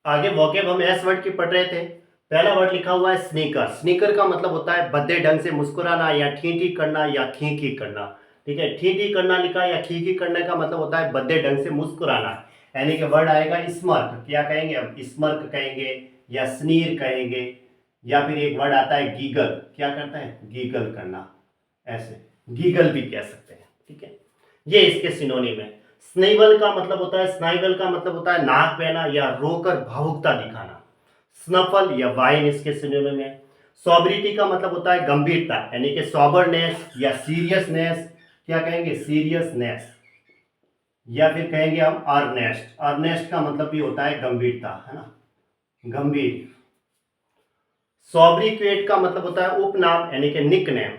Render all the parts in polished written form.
आगे वोकेब हम S word की पढ़ रहे थे। पहला वर्ड लिखा हुआ है स्नीकर। स्नीकर का मतलब होता है भद्दे ढंग से मुस्कुराना या ठीक करना या खी करना। ठीक है, ठीक करना लिखा या खी करने का मतलब होता है भद्दे ढंग से मुस्कुराना। यानी कि वर्ड आएगा स्मर्क। क्या कहेंगे हम? स्मर्क कहेंगे या स्नीर कहेंगे। या फिर एक वर्ड आता है गीगल। क्या करता है? गीगल करना। ऐसे गीगल भी कह सकते हैं। ठीक है, ये इसके सिनोनिम है। स्नेबल का मतलब होता है, स्नाइबल का मतलब होता है नाक बहना या रोकर भावुकता दिखाना। स्नफल या वाइन इसके सिनोनिम है। सॉबरिटी का मतलब होता है गंभीरता, यानी कि सॉबरनेस या सीरियसनेस। क्या कहेंगे? सीरियसनेस। या फिर कहेंगे हम अर्नेस्ट। अर्नेस्ट का मतलब भी होता है गंभीरता, है ना, गंभीर। सॉब्रिक्वेट का मतलब होता है उपनाम, यानी कि निक नेम।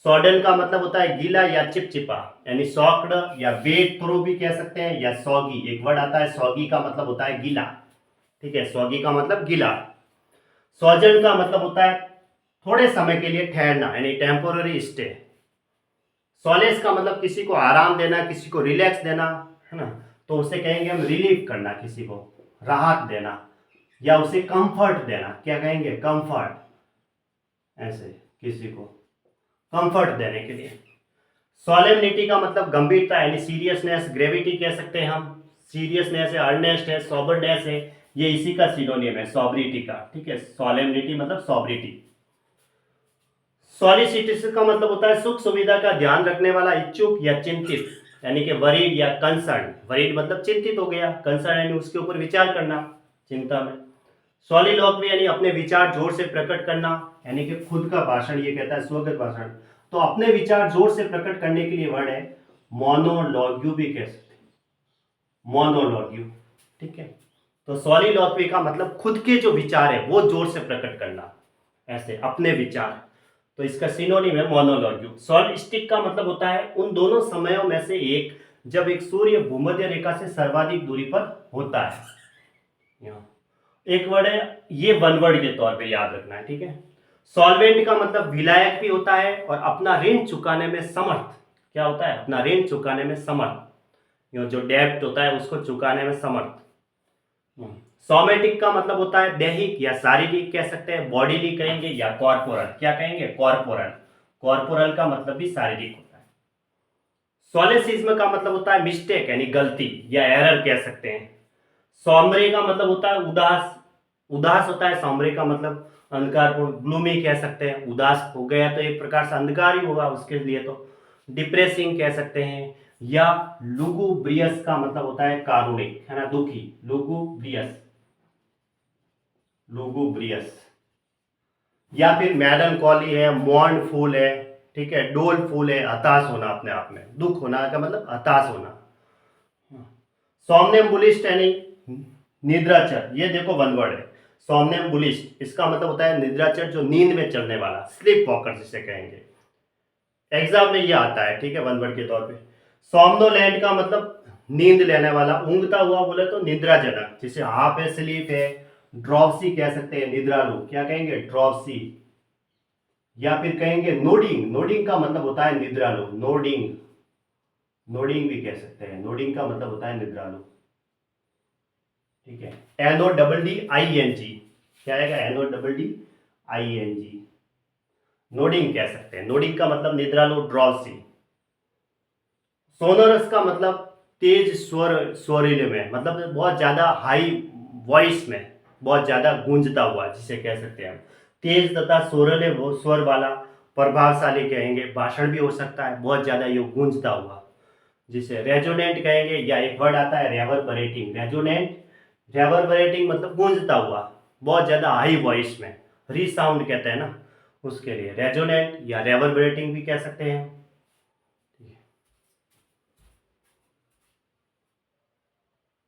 सॉडन का मतलब होता है गीला या चिपचिपा, यानी सॉक्ड या वेट थ्रो भी कह सकते हैं, या सॉगी। एक वर्ड आता है सॉगी का मतलब होता है गीला। ठीक है, सॉगी का मतलब गीला। सॉजन का मतलब होता है थोड़े समय के लिए ठहरना, यानी टेम्पोररी स्टे। सॉलेस का मतलब किसी को आराम देना, किसी को रिलैक्स देना, है ना, तो उसे कहेंगे हम रिलीफ करना, किसी को राहत देना या उसे कंफर्ट देना। क्या कहेंगे? कंफर्ट। ऐसे किसी को कंफर्ट देने के लिए। सॉलेमनिटी का मतलब गंभीरता, यानी सीरियसनेस, ग्रेविटी कह सकते हैं हम। सीरियसनेस है, अर्नेस्ट है, सॉबरनेस है, ये इसी का सिनोनियम है सॉबरिटी का। ठीक है, सॉलेमनिटी मतलब सॉबरिटी। सॉलिसिटिस का मतलब होता है सुख सुविधा का ध्यान रखने वाला, इच्छुक या चिंतित, यानी कि वरीड या कंसर्न। वरीड मतलब चिंतित हो गया, कंसर्न यानी उसके ऊपर विचार करना, चिंता में। सॉलिलोक्वी यानी अपने विचार जोर से प्रकट करना, यानी कि खुद का भाषण, ये कहता है स्वगत भाषण। तो अपने विचार जोर से प्रकट करने के लिए वर्ड है मोनोलॉग्यू भी कह सकते हैं, मोनोलॉग्यू। ठीक है, तो सॉलिलोक्वी का मतलब खुद के जो विचार है वो जोर से प्रकट करना, ऐसे अपने विचार। तो इसका सिनोनिम है मोनोलॉग्यू। सॉलिस्टिक का मतलब होता है उन दोनों समयों में से एक जब एक सूर्य भूमध्य रेखा से सर्वाधिक दूरी पर होता है। एक वर्ड है, ये वन वर्ड के तौर पे याद रखना है। ठीक है, सॉल्वेंट का मतलब विलायक भी होता है और अपना ऋण चुकाने में समर्थ। क्या होता है? अपना ऋण चुकाने में समर्थ, जो डेब्ट होता है उसको चुकाने में समर्थ। सोमेटिक का मतलब होता है दैहिक या शारीरिक कह सकते हैं, बॉडीली कहेंगे या कॉर्पोरल। क्या कहेंगे? कॉर्पोरल। कॉर्पोरल का मतलब भी शारीरिक होता है। सोलेसिज्म का मतलब होता है मिस्टेक, यानी गलती या एरर कह सकते हैं। सौम्रे का मतलब होता है उदास। उदास होता है सौम्रे का मतलब अंधकारपूर्ण, ग्लूमी कह सकते हैं। उदास हो गया तो एक प्रकार से अंधकार ही होगा उसके लिए, तो डिप्रेसिंग कह सकते हैं। या लुगुब्रियस का मतलब होता है कारुणिक, है ना, दुखी। लुगुब्रियस, लुगुब्रियस। या फिर मेलनकॉली है, मॉर्नफुल है। ठीक है, डोलफुल है, हताश होना, अपने आप में दुख होना का मतलब हताश होना। सोमनेम्बुलिस्ट यानी निद्राचर, ये देखो वन वर्ड है सोमनेम्बुलिस्ट। इसका मतलब होता है निद्राचर, जो नींद में चलने वाला, स्लीप वॉकर जिसे कहेंगे। एग्जाम में ये आता है। ठीक है, वन वर्ड के तौर पे। सोमनोलैंड का मतलब नींद लेने वाला, ऊँगता हुआ बोले तो निद्राजनक, जिसे हाफ है, स्लीप है। ड्रॉपसी कह सकते हैं, निद्रालु। क्या कहेंगे? ड्रॉपसी। या फिर कहेंगे नोडिंग। नोडिंग का मतलब होता है निद्रालु, नोडिंग। नोडिंग भी कह सकते हैं, नोडिंग का मतलब होता है निद्रालु। ठीक है, NODDING। क्या आएगा? NODDING। नोडिंग कह सकते हैं, नोडिंग का मतलब निद्रालु, ड्रॉसी। सोनोरस का मतलब तेज स्वर, स्वरिल में, मतलब बहुत ज्यादा हाई वॉइस में, बहुत ज्यादा गूंजता हुआ, जिसे कह सकते हैं हम। तेज तथा स्वरले स्वर वाला, प्रभावशाली कहेंगे, भाषण भी हो सकता है, बहुत ज्यादा ये गूंजता हुआ, जिसे रेजोनेंट कहेंगे। या एक वर्ड आता है रेवरबरेटिंग। रेजोनेंट, रेवरबरेटिंग मतलब गूंजता हुआ, बहुत ज्यादा हाई वॉइस में, रीसाउंड कहते हैं ना, उसके लिए रेजोनेंट या रेवरबरेटिंग भी कह सकते हैं।